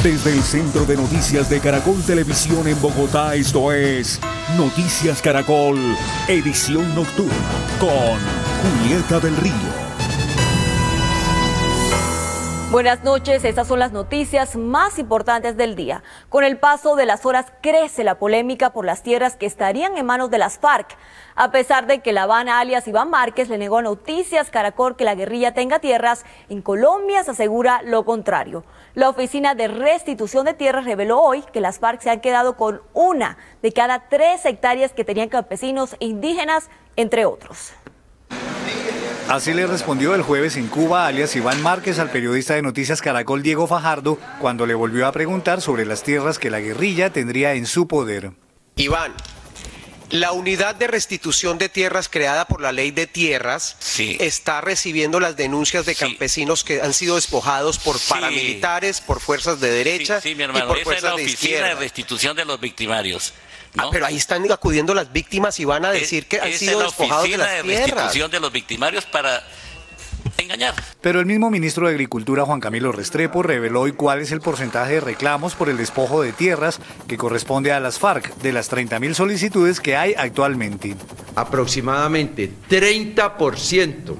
Desde el Centro de Noticias de Caracol Televisión en Bogotá, esto es Noticias Caracol, edición nocturna, con Julieta del Río. Buenas noches, estas son las noticias más importantes del día. Con el paso de las horas crece la polémica por las tierras que estarían en manos de las FARC. A pesar de que La Habana, alias Iván Márquez, le negó a Noticias Caracol que la guerrilla tenga tierras, en Colombia se asegura lo contrario. La Oficina de Restitución de Tierras reveló hoy que las FARC se han quedado con 1 de cada 3 hectáreas que tenían campesinos e indígenas, entre otros. Así le respondió el jueves en Cuba, alias Iván Márquez, al periodista de Noticias Caracol Diego Fajardo, cuando le volvió a preguntar sobre las tierras que la guerrilla tendría en su poder. Iván, la unidad de restitución de tierras creada por la ley de tierras está recibiendo las denuncias de campesinos que han sido despojados por paramilitares, por fuerzas de derecha mi hermano, y por esa fuerzas es la de oficina izquierda. de restitución de los victimarios, ¿no? Pero ahí están acudiendo las víctimas y van a decir que han sido despojados de las tierras. Oficina de restitución de los victimarios para engañar. Pero el mismo ministro de Agricultura, Juan Camilo Restrepo, reveló hoy cuál es el porcentaje de reclamos por el despojo de tierras que corresponde a las FARC de las 30.000 solicitudes que hay actualmente. Aproximadamente 30%,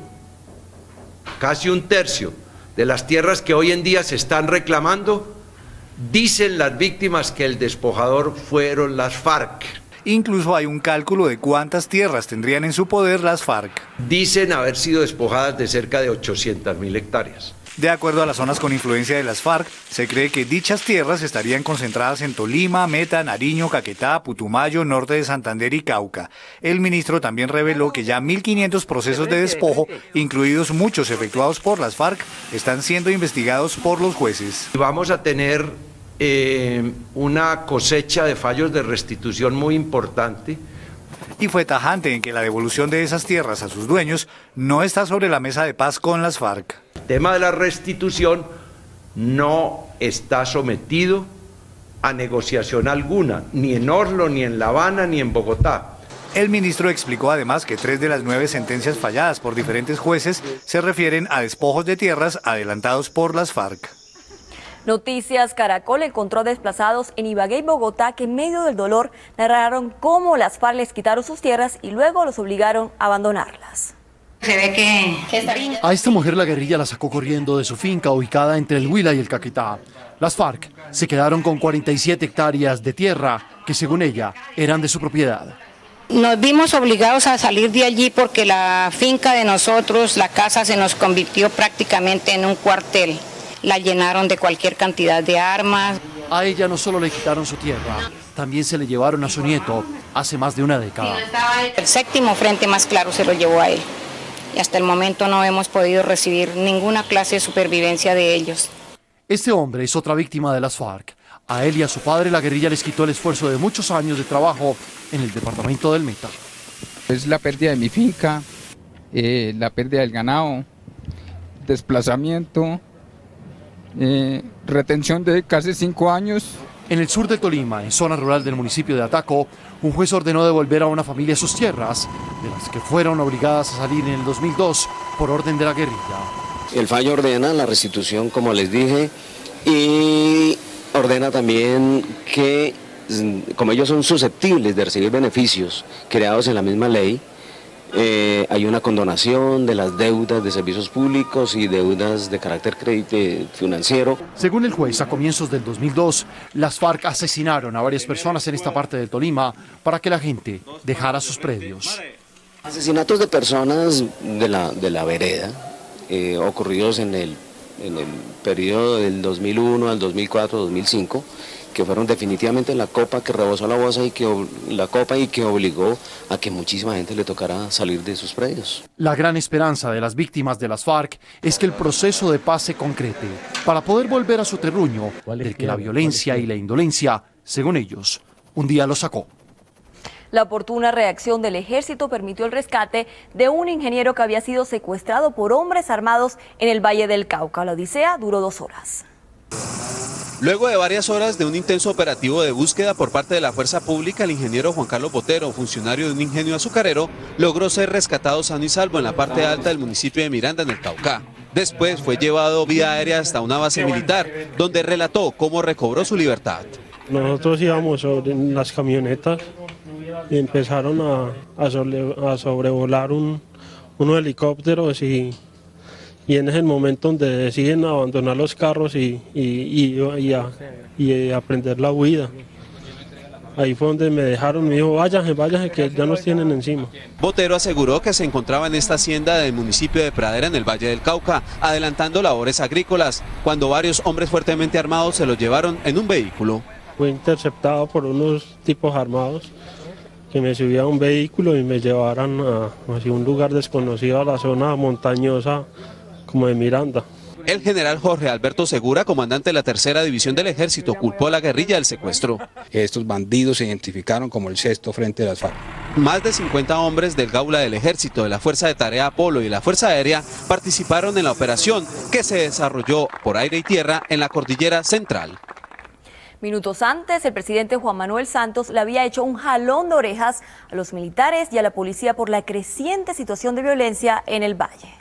casi un tercio de las tierras que hoy en día se están reclamando, dicen las víctimas que el despojador fueron las FARC. Incluso hay un cálculo de cuántas tierras tendrían en su poder las FARC. Dicen haber sido despojadas de cerca de 800.000 hectáreas. De acuerdo a las zonas con influencia de las FARC, se cree que dichas tierras estarían concentradas en Tolima, Meta, Nariño, Caquetá, Putumayo, norte de Santander y Cauca. El ministro también reveló que ya 1.500 procesos de despojo, incluidos muchos efectuados por las FARC, están siendo investigados por los jueces. Vamos a tener una cosecha de fallos de restitución muy importante. Y fue tajante en que la devolución de esas tierras a sus dueños no está sobre la mesa de paz con las FARC. El tema de la restitución no está sometido a negociación alguna, ni en Oslo, ni en La Habana, ni en Bogotá. El ministro explicó además que 3 de las 9 sentencias falladas por diferentes jueces se refieren a despojos de tierras adelantados por las FARC. Noticias Caracol encontró desplazados en Ibagué y Bogotá que en medio del dolor narraron cómo las FARC les quitaron sus tierras y luego los obligaron a abandonarlas. Se ve que a esta mujer la guerrilla la sacó corriendo de su finca ubicada entre el Huila y el Caquetá. Las FARC se quedaron con 47 hectáreas de tierra que según ella eran de su propiedad. nos vimos obligados a salir de allí porque la finca de nosotros, la casa, se nos convirtió prácticamente en un cuartel. La llenaron de cualquier cantidad de armas. A ella no solo le quitaron su tierra, también se le llevaron a su nieto hace más de una década. El 7º Frente Más Claro se lo llevó a él. Y hasta el momento no hemos podido recibir ninguna clase de supervivencia de ellos. Este hombre es otra víctima de las FARC. A él y a su padre la guerrilla les quitó el esfuerzo de muchos años de trabajo en el departamento del Meta. Es la pérdida de mi finca, la pérdida del ganado, desplazamiento, retención de casi 5 años. En el sur de Tolima, en zona rural del municipio de Ataco, un juez ordenó devolver a una familia sus tierras, de las que fueron obligadas a salir en el 2002 por orden de la guerrilla. El fallo ordena la restitución, como les dije, y ordena también que, como ellos son susceptibles de recibir beneficios creados en la misma ley, hay una condonación de las deudas de servicios públicos y deudas de carácter financiero. Según el juez, a comienzos del 2002, las FARC asesinaron a varias personas en esta parte del Tolima para que la gente dejara sus predios. Asesinatos de personas de la vereda, ocurridos en el periodo del 2001 al 2004, 2005, que fueron definitivamente la copa que rebosó la boza y que obligó a que muchísima gente le tocara salir de sus predios. La gran esperanza de las víctimas de las FARC es que el proceso de paz se concrete para poder volver a su terruño, del que la violencia y la indolencia, según ellos, un día los sacó. La oportuna reacción del ejército permitió el rescate de un ingeniero que había sido secuestrado por hombres armados en el Valle del Cauca. La odisea duró 2 horas. Luego de varias horas de un intenso operativo de búsqueda por parte de la fuerza pública, el ingeniero Juan Carlos Botero, funcionario de un ingenio azucarero, logró ser rescatado sano y salvo en la parte alta del municipio de Miranda, en el Cauca. Después fue llevado vía aérea hasta una base militar, donde relató cómo recobró su libertad. Nosotros íbamos sobre las camionetas y empezaron a sobrevolar unos helicópteros y en ese momento donde deciden abandonar los carros y aprender la huida. Ahí fue donde me dejaron, me dijo, váyanse que ya nos tienen encima. Botero aseguró que se encontraba en esta hacienda del municipio de Pradera, en el Valle del Cauca, adelantando labores agrícolas, cuando varios hombres fuertemente armados se los llevaron en un vehículo. Fue interceptado por unos tipos armados que me subían a un vehículo y me llevaron hacia un lugar desconocido, a la zona montañosa como de Miranda. El general Jorge Alberto Segura, comandante de la Tercera División del Ejército, culpó a la guerrilla del secuestro. Estos bandidos se identificaron como el Sexto Frente de las FARC. Más de 50 hombres del Gaula del Ejército, de la Fuerza de Tarea Apolo y la Fuerza Aérea participaron en la operación que se desarrolló por aire y tierra en la Cordillera Central. Minutos antes, el presidente Juan Manuel Santos le había hecho un jalón de orejas a los militares y a la policía por la creciente situación de violencia en el Valle.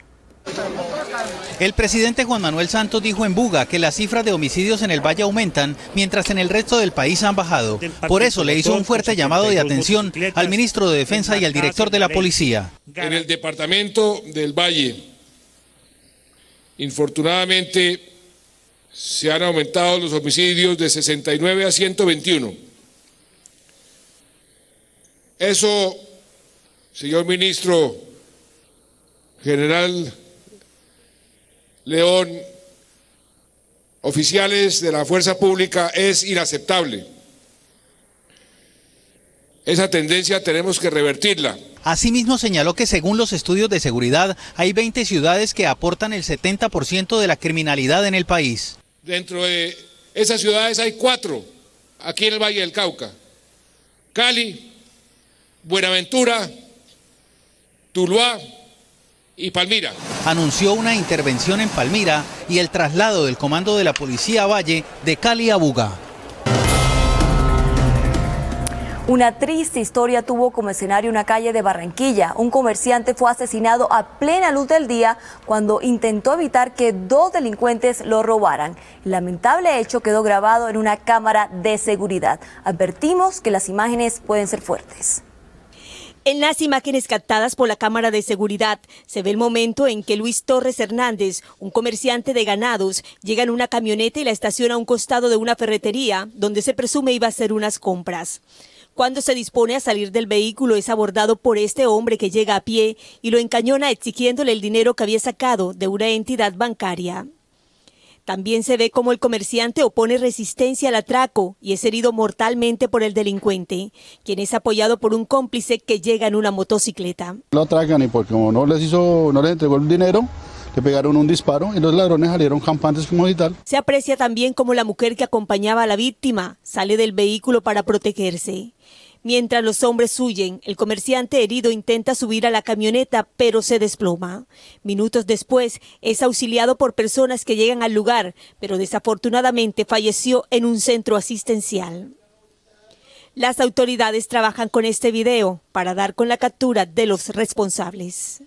El presidente Juan Manuel Santos dijo en Buga que las cifras de homicidios en el Valle aumentan, mientras en el resto del país han bajado. Por eso le hizo un fuerte llamado de atención al ministro de Defensa y al director de la policía. En el departamento del Valle, infortunadamente, se han aumentado los homicidios de 69 a 121. Eso, señor ministro general León, oficiales de la fuerza pública, es inaceptable. Esa tendencia tenemos que revertirla. Asimismo señaló que según los estudios de seguridad hay 20 ciudades que aportan el 70% de la criminalidad en el país. Dentro de esas ciudades hay 4 aquí en el Valle del Cauca: Cali, Buenaventura, Tuluá y Palmira. Anunció una intervención en Palmira y el traslado del comando de la Policía Valle de Cali a Buga. Una triste historia tuvo como escenario una calle de Barranquilla. Un comerciante fue asesinado a plena luz del día cuando intentó evitar que 2 delincuentes lo robaran. El lamentable hecho quedó grabado en una cámara de seguridad. Advertimos que las imágenes pueden ser fuertes. En las imágenes captadas por la cámara de seguridad se ve el momento en que Luis Torres Hernández, un comerciante de ganados, llega en una camioneta y la estaciona a un costado de una ferretería donde se presume iba a hacer unas compras. Cuando se dispone a salir del vehículo es abordado por este hombre que llega a pie y lo encañona exigiéndole el dinero que había sacado de una entidad bancaria. También se ve cómo el comerciante opone resistencia al atraco y es herido mortalmente por el delincuente, quien es apoyado por un cómplice que llega en una motocicleta. Lo atracan y porque como no les entregó el dinero, le pegaron un disparo y los ladrones salieron campantes como y tal. Se aprecia también cómo la mujer que acompañaba a la víctima sale del vehículo para protegerse. Mientras los hombres huyen, el comerciante herido intenta subir a la camioneta, pero se desploma. Minutos después, es auxiliado por personas que llegan al lugar, pero desafortunadamente falleció en un centro asistencial. Las autoridades trabajan con este video para dar con la captura de los responsables.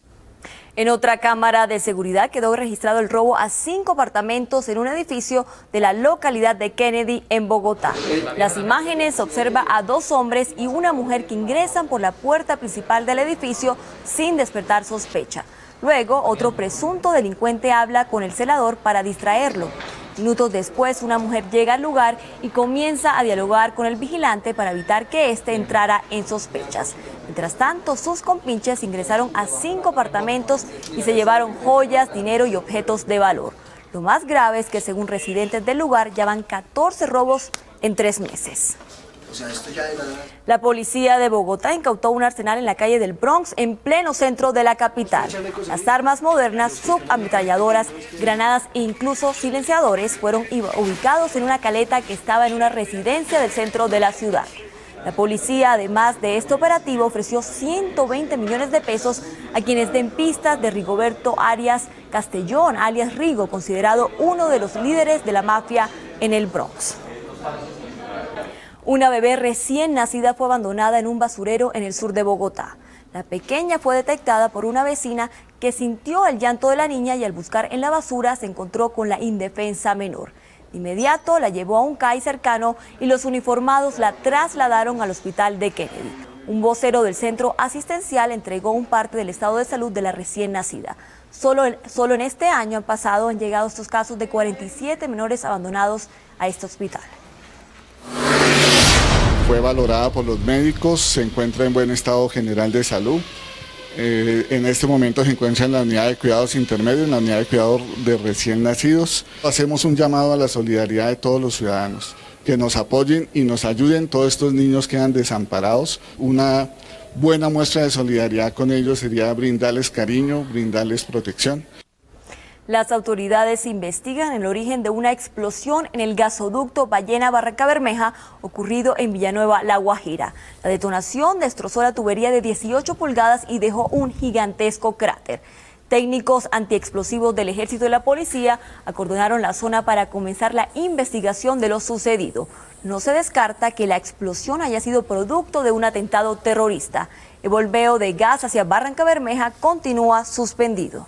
En otra cámara de seguridad quedó registrado el robo a 5 apartamentos en un edificio de la localidad de Kennedy, en Bogotá. Las imágenes observa a 2 hombres y una mujer que ingresan por la puerta principal del edificio sin despertar sospecha. Luego, otro presunto delincuente habla con el celador para distraerlo. Minutos después, una mujer llega al lugar y comienza a dialogar con el vigilante para evitar que éste entrara en sospechas. Mientras tanto, sus compinches ingresaron a 5 apartamentos y se llevaron joyas, dinero y objetos de valor. Lo más grave es que, según residentes del lugar, ya van 14 robos en 3 meses. La policía de Bogotá incautó un arsenal en la calle del Bronx, en pleno centro de la capital. Las armas modernas, subametralladoras, granadas e incluso silenciadores fueron ubicados en una caleta que estaba en una residencia del centro de la ciudad. La policía, además de este operativo, ofreció 120 millones de pesos a quienes den pistas de Rigoberto Arias Castellón, alias Rigo, considerado uno de los líderes de la mafia en el Bronx. Una bebé recién nacida fue abandonada en un basurero en el sur de Bogotá. La pequeña fue detectada por una vecina que sintió el llanto de la niña y al buscar en la basura se encontró con la indefensa menor. De inmediato la llevó a un CAI cercano y los uniformados la trasladaron al hospital de Kennedy. Un vocero del centro asistencial entregó un parte del estado de salud de la recién nacida. Solo en este año han llegado estos casos de 47 menores abandonados a este hospital. Fue valorada por los médicos, se encuentra en buen estado general de salud. En este momento se encuentra en la unidad de cuidados intermedios, en la unidad de cuidados de recién nacidos. Hacemos un llamado a la solidaridad de todos los ciudadanos, que nos apoyen y nos ayuden. Todos estos niños quedan desamparados. Una buena muestra de solidaridad con ellos sería brindarles cariño, brindarles protección. Las autoridades investigan el origen de una explosión en el gasoducto Ballena-Barranca Bermeja ocurrido en Villanueva, La Guajira. La detonación destrozó la tubería de 18 pulgadas y dejó un gigantesco cráter. Técnicos antiexplosivos del Ejército y la Policía acordonaron la zona para comenzar la investigación de lo sucedido. No se descarta que la explosión haya sido producto de un atentado terrorista. El volveo de gas hacia Barranca Bermeja continúa suspendido.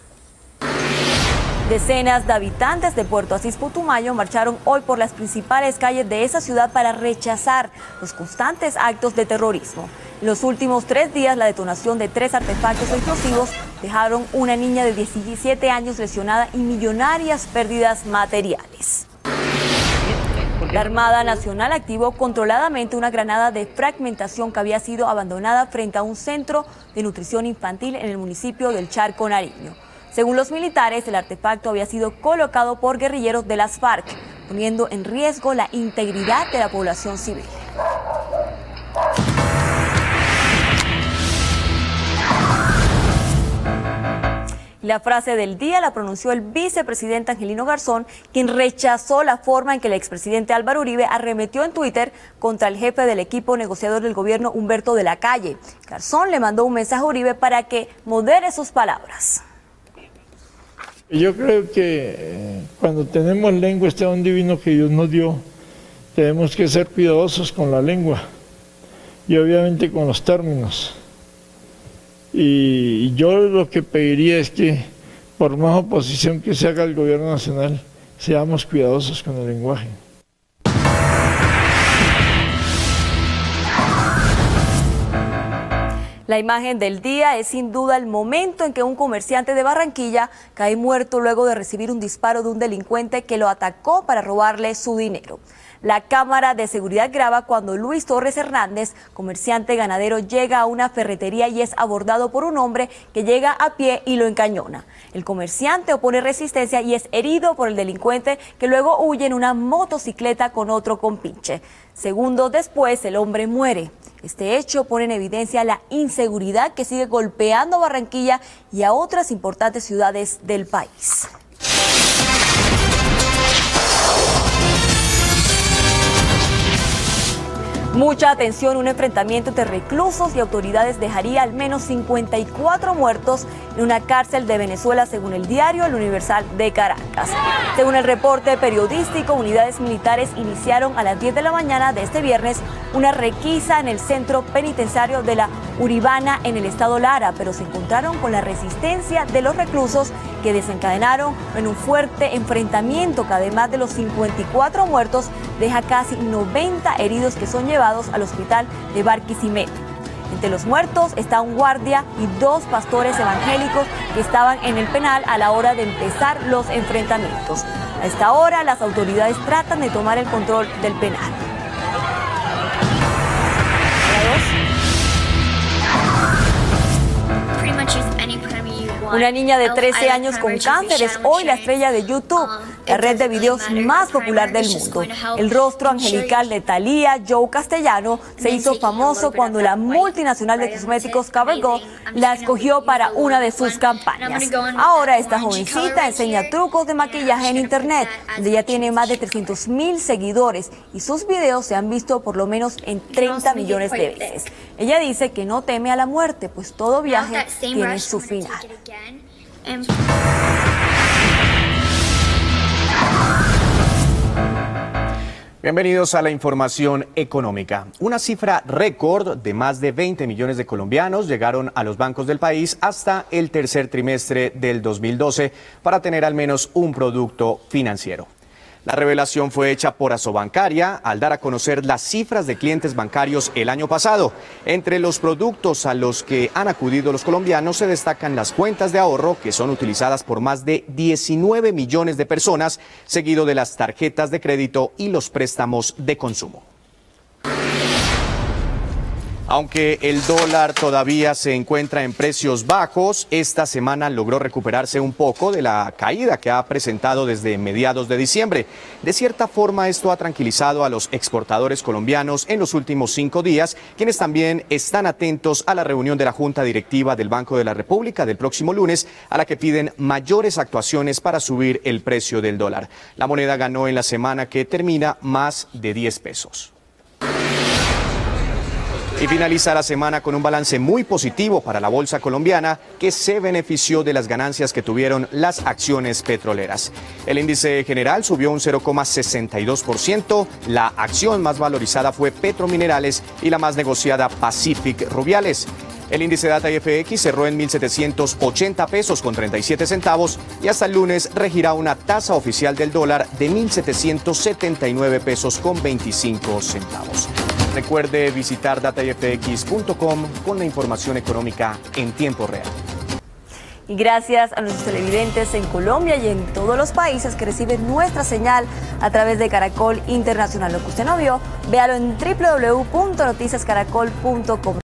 Decenas de habitantes de Puerto Asís, Putumayo, marcharon hoy por las principales calles de esa ciudad para rechazar los constantes actos de terrorismo. En los últimos 3 días, la detonación de 3 artefactos explosivos dejaron una niña de 17 años lesionada y millonarias pérdidas materiales. La Armada Nacional activó controladamente una granada de fragmentación que había sido abandonada frente a un centro de nutrición infantil en el municipio del Charco, Nariño. Según los militares, el artefacto había sido colocado por guerrilleros de las FARC, poniendo en riesgo la integridad de la población civil. La frase del día la pronunció el vicepresidente Angelino Garzón, quien rechazó la forma en que el expresidente Álvaro Uribe arremetió en Twitter contra el jefe del equipo negociador del gobierno, Humberto de la Calle. Garzón le mandó un mensaje a Uribe para que modere sus palabras. Yo creo que cuando tenemos lengua, este don divino que Dios nos dio, tenemos que ser cuidadosos con la lengua y obviamente con los términos. Y yo lo que pediría es que, por más oposición que se haga al gobierno nacional, seamos cuidadosos con el lenguaje. La imagen del día es sin duda el momento en que un comerciante de Barranquilla cae muerto luego de recibir un disparo de un delincuente que lo atacó para robarle su dinero. La cámara de seguridad graba cuando Luis Torres Hernández, comerciante ganadero, llega a una ferretería y es abordado por un hombre que llega a pie y lo encañona. El comerciante opone resistencia y es herido por el delincuente, que luego huye en una motocicleta con otro compinche. Segundos después, el hombre muere. Este hecho pone en evidencia la inseguridad que sigue golpeando a Barranquilla y a otras importantes ciudades del país. Mucha atención, un enfrentamiento entre reclusos y autoridades dejaría al menos 54 muertos en una cárcel de Venezuela, según el diario El Universal de Caracas. Según el reporte periodístico, unidades militares iniciaron a las 10 de la mañana de este viernes una requisa en el centro penitenciario de la Uribana en el estado Lara, pero se encontraron con la resistencia de los reclusos, que desencadenaron en un fuerte enfrentamiento que, además de los 54 muertos, deja casi 90 heridos que son llevados al hospital de Barquisimeto. Entre los muertos está un guardia y 2 pastores evangélicos que estaban en el penal a la hora de empezar los enfrentamientos. A esta hora, las autoridades tratan de tomar el control del penal. Una niña de 13 años con cáncer es hoy la estrella de YouTube, la red de videos más popular del mundo. El rostro angelical de Thalía Joe Castellano se hizo famoso cuando la multinacional de cosméticos CoverGirl la escogió para una de sus campañas. Ahora esta jovencita enseña trucos de maquillaje en internet, donde ya tiene más de 300,000 seguidores y sus videos se han visto por lo menos en 30 millones de veces. Ella dice que no teme a la muerte, pues todo viaje tiene su final. Bienvenidos a la información económica. Una cifra récord de más de 20 millones de colombianos llegaron a los bancos del país hasta el tercer trimestre del 2012 para tener al menos un producto financiero. La revelación fue hecha por Asobancaria al dar a conocer las cifras de clientes bancarios el año pasado. Entre los productos a los que han acudido los colombianos se destacan las cuentas de ahorro, que son utilizadas por más de 19 millones de personas, seguido de las tarjetas de crédito y los préstamos de consumo. Aunque el dólar todavía se encuentra en precios bajos, esta semana logró recuperarse un poco de la caída que ha presentado desde mediados de diciembre. De cierta forma, esto ha tranquilizado a los exportadores colombianos en los últimos 5 días, quienes también están atentos a la reunión de la Junta Directiva del Banco de la República del próximo lunes, a la que piden mayores actuaciones para subir el precio del dólar. La moneda ganó en la semana que termina más de 10 pesos. Y finaliza la semana con un balance muy positivo para la bolsa colombiana, que se benefició de las ganancias que tuvieron las acciones petroleras. El índice general subió un 0,62%, la acción más valorizada fue Petrominerales y la más negociada Pacific Rubiales. El índice Data IFX cerró en 1.780 pesos con 37 centavos y hasta el lunes regirá una tasa oficial del dólar de 1.779 pesos con 25 centavos. Recuerde visitar datayfx.com con la información económica en tiempo real. Y gracias a nuestros televidentes en Colombia y en todos los países que reciben nuestra señal a través de Caracol Internacional. Lo que usted no vio, véalo en www.noticiascaracol.com.